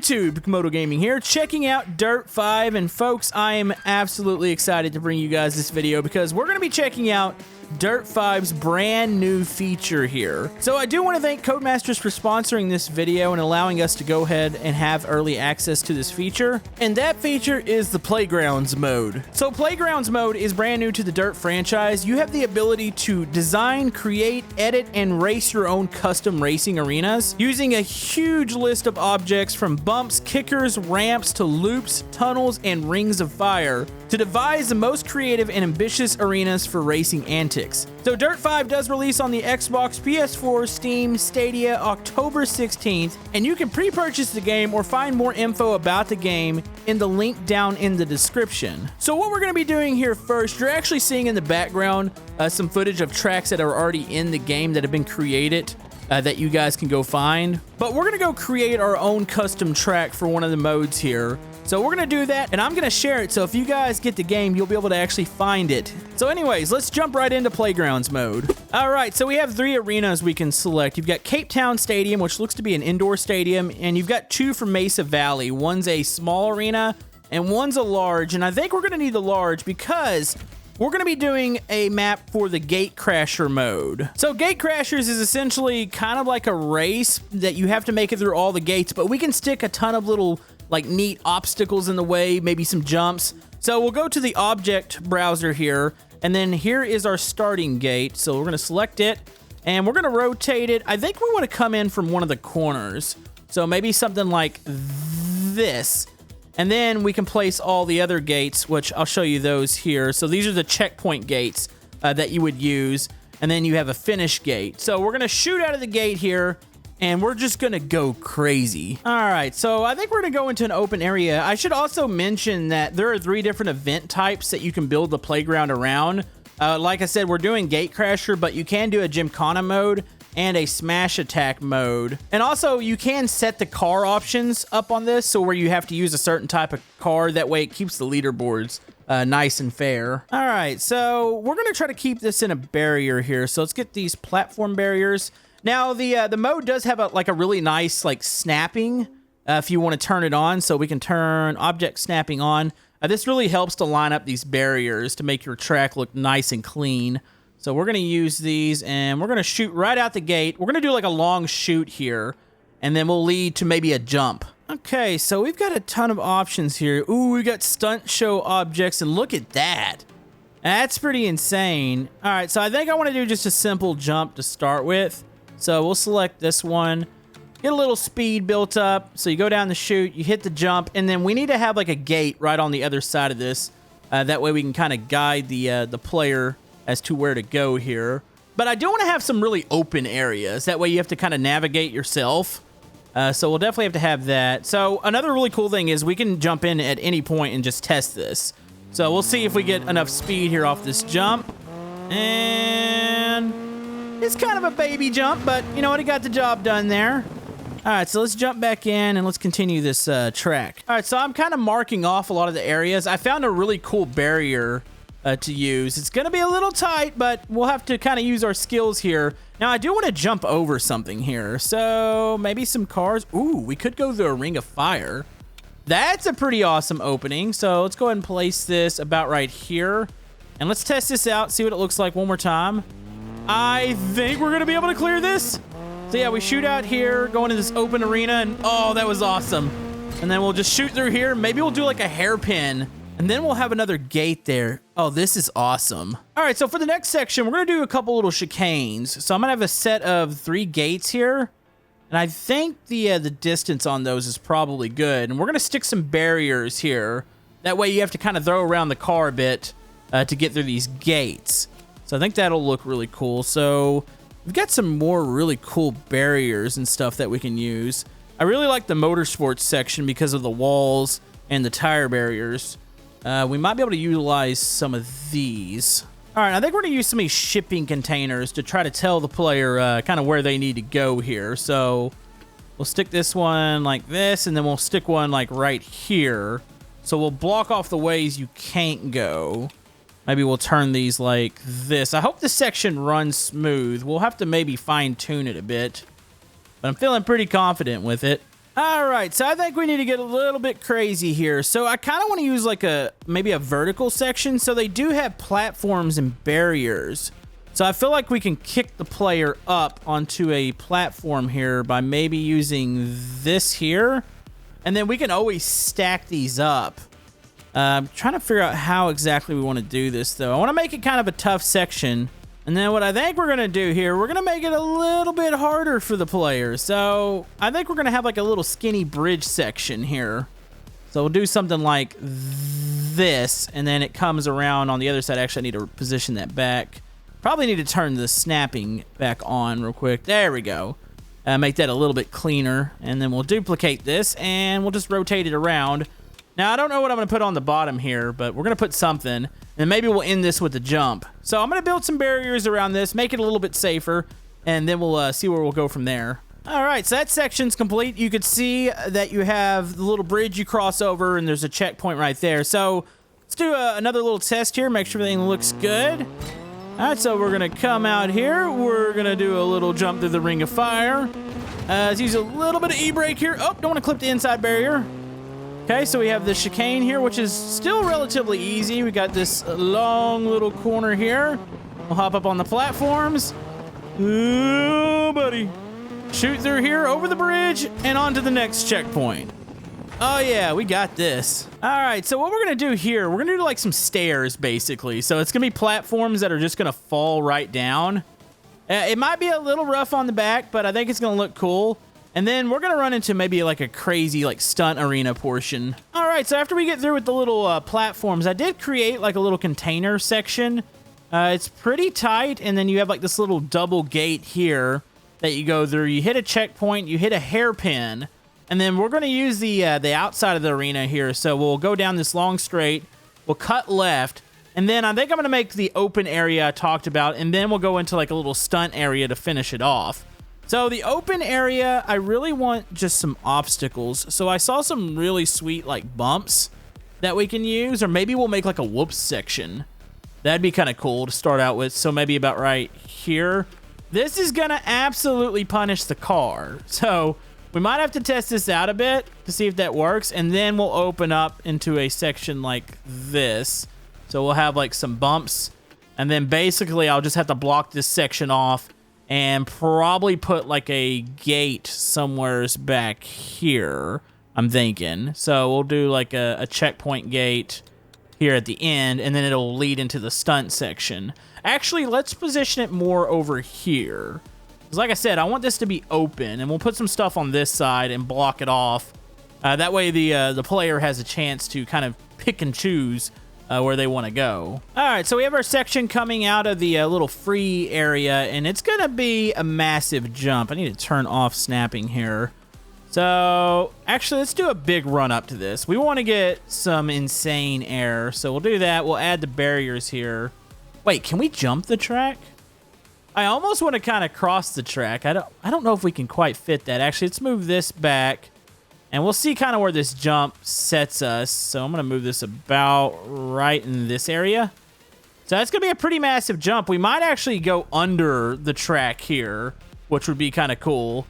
YouTube? Camodo Gaming here, checking out Dirt 5, and folks, I am absolutely excited to bring you guys this video because we're going to be checking out Dirt 5's brand new feature here. So I do want to thank Codemasters for sponsoring this video and allowing us to go ahead and have early access to this feature. And that feature is the Playgrounds mode. So Playgrounds mode is brand new to the Dirt franchise. You have the ability to design, create, edit, and race your own custom racing arenas using a huge list of objects from bumps, kickers, ramps, to loops, tunnels, and rings of fire to devise the most creative and ambitious arenas for racing antics. So Dirt 5 does release on the Xbox, PS4, Steam, Stadia, October 16th, and you can pre-purchase the game or find more info about the game in the link down in the description. So what we're going to be doing here first, you're actually seeing in the background some footage of tracks that are already in the game that have been created that you guys can go find. But we're going to go create our own custom track for one of the modes here. So we're going to do that, and I'm going to share it, so if you guys get the game, you'll be able to actually find it. So anyways, let's jump right into Playgrounds mode. Alright, so we have 3 arenas we can select. You've got Cape Town Stadium, which looks to be an indoor stadium, and you've got 2 from Mesa Valley. One's a small arena, and one's a large, and I think we're going to need the large because we're going to be doing a map for the Gate Crasher mode. So Gate Crashers is essentially kind of like a race that you have to make it through all the gates, but we can stick a ton of little like neat obstacles in the way, maybe some jumps. So we'll go to the object browser here, and then here is our starting gate. So we're going to select it, and we're going to rotate it. I think we want to come in from one of the corners. So maybe something like this. And then we can place all the other gates, which I'll show you those here. So these are the checkpoint gates that you would use. And then you have a finish gate. So we're going to shoot out of the gate here, and we're just going to go crazy. All right, so I think we're going to go into an open area. I should also mention that there are 3 different event types that you can build the playground around. Like I said, we're doing Gate Crasher, but you can do a Gymkhana mode and a Smash Attack mode. And also, you can set the car options up on this, so where you have to use a certain type of car. That way it keeps the leaderboards nice and fair. All right, so we're going to try to keep this in a barrier here. So let's get these platform barriers. Now, the mode does have a really nice, like, snapping if you want to turn it on. So we can turn object snapping on. This really helps to line up these barriers to make your track look nice and clean. So we're going to use these, and we're going to shoot right out the gate. We're going to do, like, a long shoot here, and then we'll lead to maybe a jump. Okay, so we've got a ton of options here. Ooh, we got stunt show objects, and look at that. That's pretty insane. All right, so I think I want to do just a simple jump to start with. So we'll select this one, get a little speed built up. So you go down the chute, you hit the jump, and then we need to have like a gate right on the other side of this. That way we can kind of guide the player as to where to go here. But I do want to have some really open areas. That way you have to kind of navigate yourself. So we'll definitely have to have that. So another really cool thing is we can jump in at any point and just test this. So we'll see if we get enough speed here off this jump. And it's kind of a baby jump, but you know what? It got the job done there. All right, so let's jump back in and let's continue this track. All right, so I'm kind of marking off a lot of the areas. I found a really cool barrier to use. It's going to be a little tight, but we'll have to kind of use our skills here. Now, I do want to jump over something here. So maybe some cars. Ooh, we could go through a ring of fire. That's a pretty awesome opening. So let's go ahead and place this about right here. And let's test this out, see what it looks like one more time. I think we're going to be able to clear this. So yeah, we shoot out here, go into this open arena, and oh, that was awesome. And then we'll just shoot through here. Maybe we'll do like a hairpin, and then we'll have another gate there. Oh, this is awesome. All right, so for the next section, we're going to do a couple little chicanes. So I'm going to have a set of 3 gates here. And I think the distance on those is probably good. And we're going to stick some barriers here. That way you have to kind of throw around the car a bit to get through these gates. So I think that'll look really cool. So we've got some more really cool barriers and stuff that we can use. I really like the motorsports section because of the walls and the tire barriers. We might be able to utilize some of these. All right, I think we're going to use some of these shipping containers to try to tell the player kind of where they need to go here. So we'll stick this one like this, and then we'll stick one like right here. So we'll block off the ways you can't go. Maybe we'll turn these like this. I hope this section runs smooth. We'll have to maybe fine-tune it a bit. But I'm feeling pretty confident with it. All right, so I think we need to get a little bit crazy here. So I kind of want to use like maybe a vertical section. So they do have platforms and barriers. So I feel like we can kick the player up onto a platform here by maybe using this here. And then we can always stack these up. I'm trying to figure out how exactly we want to do this, though. I want to make it kind of a tough section. And then what I think we're going to do here, we're going to make it a little bit harder for the player. So I think we're going to have like a little skinny bridge section here. So we'll do something like this, and then it comes around on the other side. Actually, I need to position that back. Probably need to turn the snapping back on real quick. There we go. Make that a little bit cleaner, and then we'll duplicate this, and we'll just rotate it around. Now, I don't know what I'm going to put on the bottom here, but we're going to put something, and maybe we'll end this with a jump. So I'm going to build some barriers around this, make it a little bit safer, and then we'll see where we'll go from there. All right, so that section's complete. You could see that you have the little bridge you cross over, and there's a checkpoint right there. So let's do another little test here, make sure everything looks good. All right, so we're going to come out here. We're going to do a little jump through the ring of fire. Let's use a little bit of E-brake here. Oh, don't want to clip the inside barrier. Okay, so we have the chicane here, which is still relatively easy. We got this long little corner here. We'll hop up on the platforms. Oh, buddy. Shoot through here, over the bridge, and on to the next checkpoint. Oh, yeah, we got this. All right, so what we're going to do here, we're going to do like some stairs, basically. So it's going to be platforms that are just going to fall right down. It might be a little rough on the back, but I think it's going to look cool. And then we're going to run into maybe like a crazy like stunt arena portion. All right, so after we get through with the little platforms, I did create like a little container section. It's pretty tight, and then you have like this little double gate here that you go through. You hit a checkpoint, you hit a hairpin, and then we're going to use the outside of the arena here. So we'll go down this long straight, we'll cut left, and then I think I'm going to make the open area I talked about, and then we'll go into like a little stunt area to finish it off. So the open area, I really want just some obstacles. So I saw some really sweet like bumps that we can use, or maybe we'll make like a whoops section. That'd be kind of cool to start out with. So maybe about right here. This is going to absolutely punish the car. So we might have to test this out a bit to see if that works. And then we'll open up into a section like this. So we'll have like some bumps. And then basically I'll just have to block this section off and probably put like a gate somewheres back here, I'm thinking. So we'll do like a checkpoint gate here at the end, and then it'll lead into the stunt section. Actually, let's position it more over here. Because like I said, I want this to be open, and we'll put some stuff on this side and block it off. That way the player has a chance to kind of pick and choose where they want to go. All right, so we have our section coming out of the little free area, and it's going to be a massive jump. I need to turn off snapping here. So actually, let's do a big run up to this. We want to get some insane air, so we'll do that. We'll add the barriers here. Wait, can we jump the track? I almost want to kind of cross the track. I don't know if we can quite fit that. Actually, let's move this back. And we'll see kind of where this jump sets us. So I'm going to move this about right in this area. So that's going to be a pretty massive jump. We might actually go under the track here, which would be kind of cool.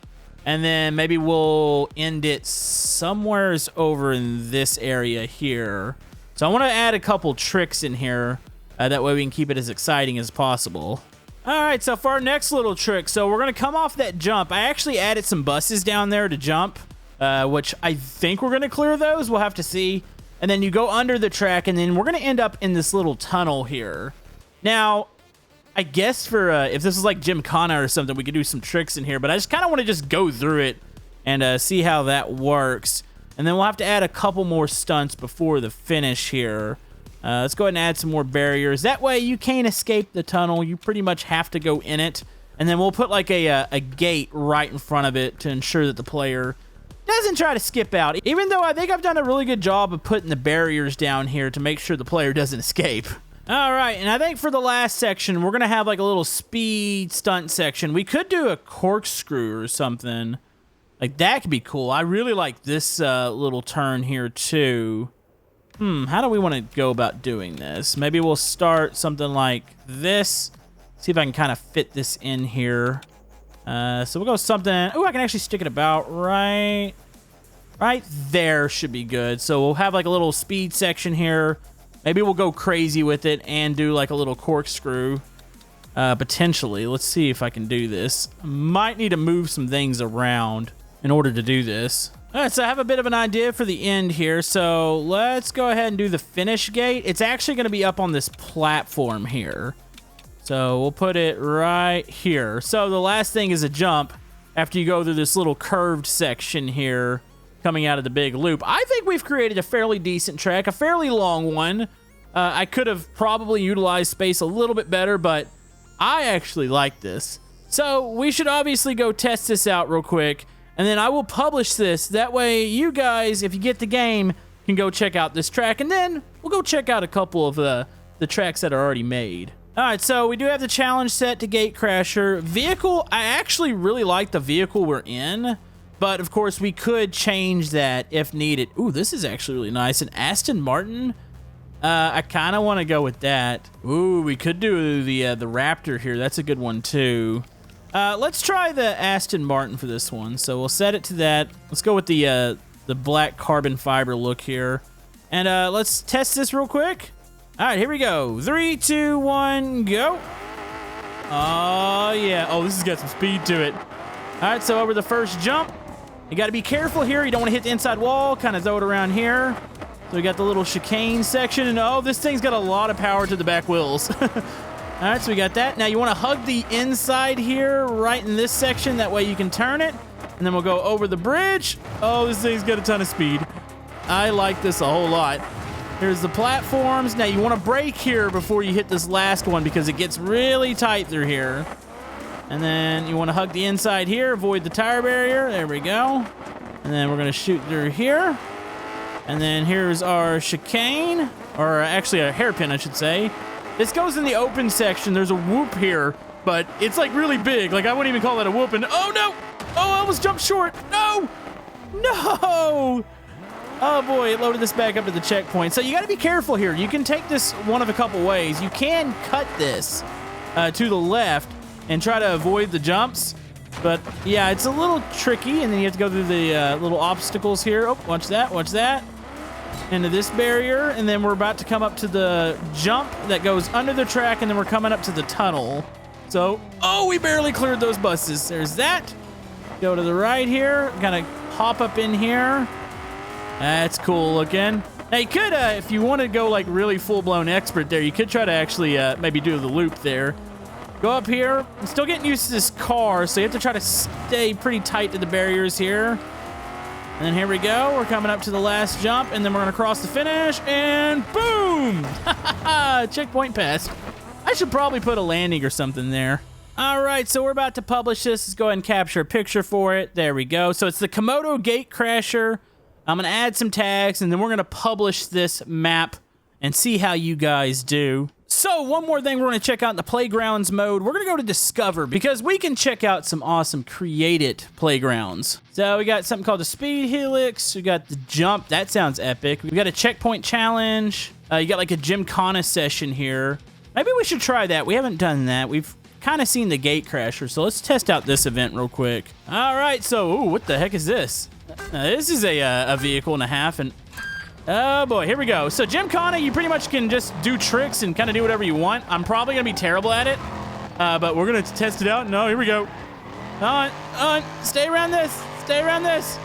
And then maybe we'll end it somewheres over in this area here. So I want to add a couple tricks in here. That way we can keep it as exciting as possible. All right, so for our next little trick, so we're going to come off that jump. I actually added some buses down there to jump. Which I think we're going to clear those. We'll have to see. And then you go under the track, and then we're going to end up in this little tunnel here. Now, I guess for if this is like Gymkhana or something, we could do some tricks in here. But I just kind of want to just go through it and see how that works. And then we'll have to add a couple more stunts before the finish here. Let's go ahead and add some more barriers. That way you can't escape the tunnel. You pretty much have to go in it. And then we'll put like a gate right in front of it to ensure that the player doesn't try to skip out, even though I think I've done a really good job of putting the barriers down here to make sure the player doesn't escape. All right, and I think for the last section, we're going to have like a little speed stunt section. We could do a corkscrew or something. Like, that could be cool. I really like this little turn here, too. How do we want to go about doing this? Maybe we'll start something like this. See if I can kind of fit this in here. So we'll go something. Oh, I can actually stick it about right Right there should be good. So we'll have like a little speed section here. Maybe we'll go crazy with it and do like a little corkscrew. Potentially. Let's see if I can do this. Might need to move some things around in order to do this. All right, so I have a bit of an idea for the end here. So let's go ahead and do the finish gate. It's actually going to be up on this platform here. So we'll put it right here. So the last thing is a jump after you go through this little curved section here coming out of the big loop. I think we've created a fairly decent track, a fairly long one. I could have probably utilized space a little bit better, but I actually like this. So we should obviously go test this out real quick, and then I will publish this. That way you guys, if you get the game, can go check out this track, and then we'll go check out a couple of the tracks that are already made. All right, so we do have the challenge set to Gatecrasher. Vehicle, I actually really like the vehicle we're in, but of course we could change that if needed. Ooh, this is actually really nice. An Aston Martin. I kind of want to go with that. Ooh, we could do the Raptor here. That's a good one too. Let's try the Aston Martin for this one. So we'll set it to that. Let's go with the black carbon fiber look here. And let's test this real quick. All right, here we go. 3, 2, 1, go. Oh, yeah. Oh, this has got some speed to it. All right, so over the first jump. You got to be careful here. You don't want to hit the inside wall. Kind of throw it around here. So we got the little chicane section, and oh, this thing's got a lot of power to the back wheels. All right, so we got that. Now you want to hug the inside here, right in this section. That way you can turn it, and then we'll go over the bridge. Oh, this thing's got a ton of speed. I like this a whole lot. Here's the platforms. Now you want to brake here before you hit this last one because it gets really tight through here. And then you want to hug the inside here, avoid the tire barrier. There we go. And then we're going to shoot through here. And then here's our chicane, or actually a hairpin, I should say. This goes in the open section. There's a whoop here, but it's like really big. Like I wouldn't even call that a whoop. And oh no! Oh, I almost jumped short. No! No! Oh boy, it loaded this back up to the checkpoint. So you got to be careful here. You can take this one of a couple ways. You can cut this to the left and try to avoid the jumps. But yeah, it's a little tricky, and then you have to go through the little obstacles here. Oh, watch that, watch that. Into this barrier, and then we're about to come up to the jump that goes under the track, and then we're coming up to the tunnel. So, oh, we barely cleared those buses. There's that. Go to the right here, kind of hop up in here. That's cool looking. Now you could, if you want to go like really full-blown expert there, you could try to actually maybe do the loop there. Go up here. I'm still getting used to this car, so you have to try to stay pretty tight to the barriers here. And then here we go. We're coming up to the last jump, and then we're going to cross the finish, and boom! Checkpoint passed. I should probably put a landing or something there. All right, so we're about to publish this. Let's go ahead and capture a picture for it. There we go. So it's the Camodo Gatecrasher. I'm going to add some tags, and then we're going to publish this map and see how you guys do. So one more thing we're going to check out in the playgrounds mode. We're going to go to discover because we can check out some awesome created playgrounds. So we got something called the speed helix. We got the jump. That sounds epic. We've got a checkpoint challenge. You got like a gymkhana session here. Maybe we should try that. We haven't done that. We've kind of seen the Gatecrasher. So let's test out this event real quick. All right. So, ooh, what the heck is this? This is a vehicle and a half, and oh boy, here we go. So Gymkhana, you pretty much can just do tricks and kind of do whatever you want. I'm probably gonna be terrible at it, but we're gonna test it out. No, here we go. On, stay around this, stay around this.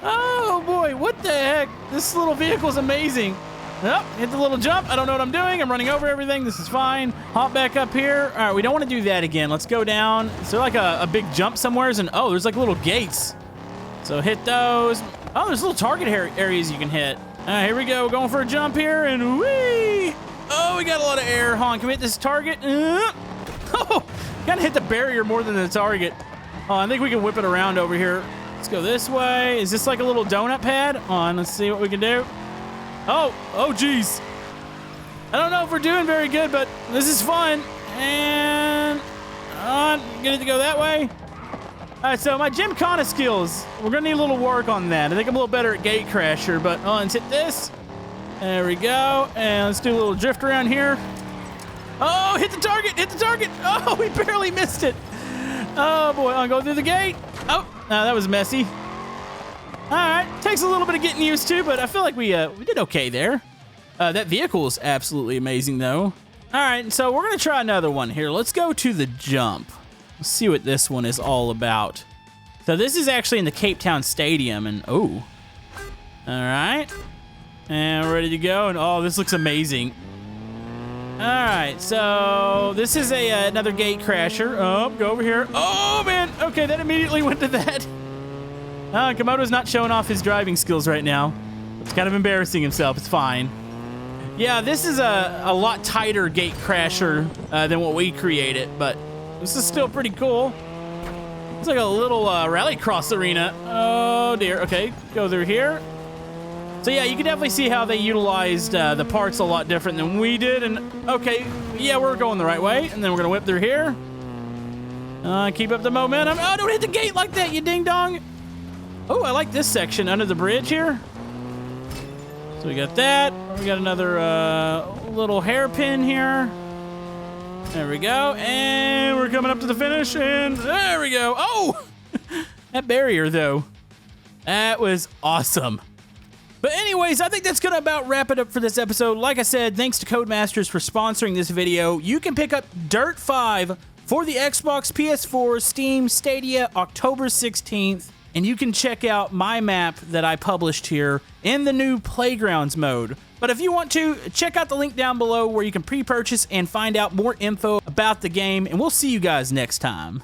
Oh boy, what the heck? This little vehicle's amazing. Oh, hit the little jump. I don't know what I'm doing. I'm running over everything. This is fine. Hop back up here. All right, we don't want to do that again. Let's go down. Is there like a big jump somewheres? And oh, there's like little gates. So hit those. Oh, there's little target areas you can hit. All right, here we go. We're going for a jump here, and whee! Oh, we got a lot of air. Hold on, can we hit this target? Oh, gotta hit the barrier more than the target. Oh, I think we can whip it around over here. Let's go this way. Is this like a little donut pad? Hold on, let's see what we can do. Oh, geez. I don't know if we're doing very good, but this is fun. And get it to go that way. All right, so my Gymkhana skills, we're gonna need a little work on that. I think I'm a little better at Gatecrasher, but let's hit this. There we go. And let's do a little drift around here. Oh, hit the target, hit the target. Oh, we barely missed it. Oh boy, I'll go through the gate. Oh, that was messy. All right, takes a little bit of getting used to, but I feel like we did okay there. That vehicle is absolutely amazing, though. All right, so we're gonna try another one here. Let's go to the jump. Let's see what this one is all about. So this is actually in the Cape Town Stadium, and oh, all right, and we're ready to go. And oh, this looks amazing. All right, so this is another gate crasher. Oh, go over here. Oh man, okay, that immediately went to that. Camodo's not showing off his driving skills right now. It's kind of embarrassing himself. It's fine. Yeah, this is a lot tighter gate crasher than what we created, but this is still pretty cool. It's like a little rallycross arena. Oh dear. Okay, go through here. So yeah, you can definitely see how they utilized the parts a lot different than we did. And okay, yeah, we're going the right way. And then we're gonna whip through here. Keep up the momentum. Oh, don't hit the gate like that, you ding dong. Oh, I like this section under the bridge here. So we got that. We got another little hairpin here. There we go. And we're coming up to the finish. And there we go. Oh, that barrier though. That was awesome. But anyways, I think that's going to about wrap it up for this episode. Like I said, thanks to Codemasters for sponsoring this video. You can pick up Dirt 5 for the Xbox, PS4, Steam, Stadia, October 16th. And you can check out my map that I published here in the new Playgrounds mode. But if you want to, check out the link down below where you can pre-purchase and find out more info about the game. And we'll see you guys next time.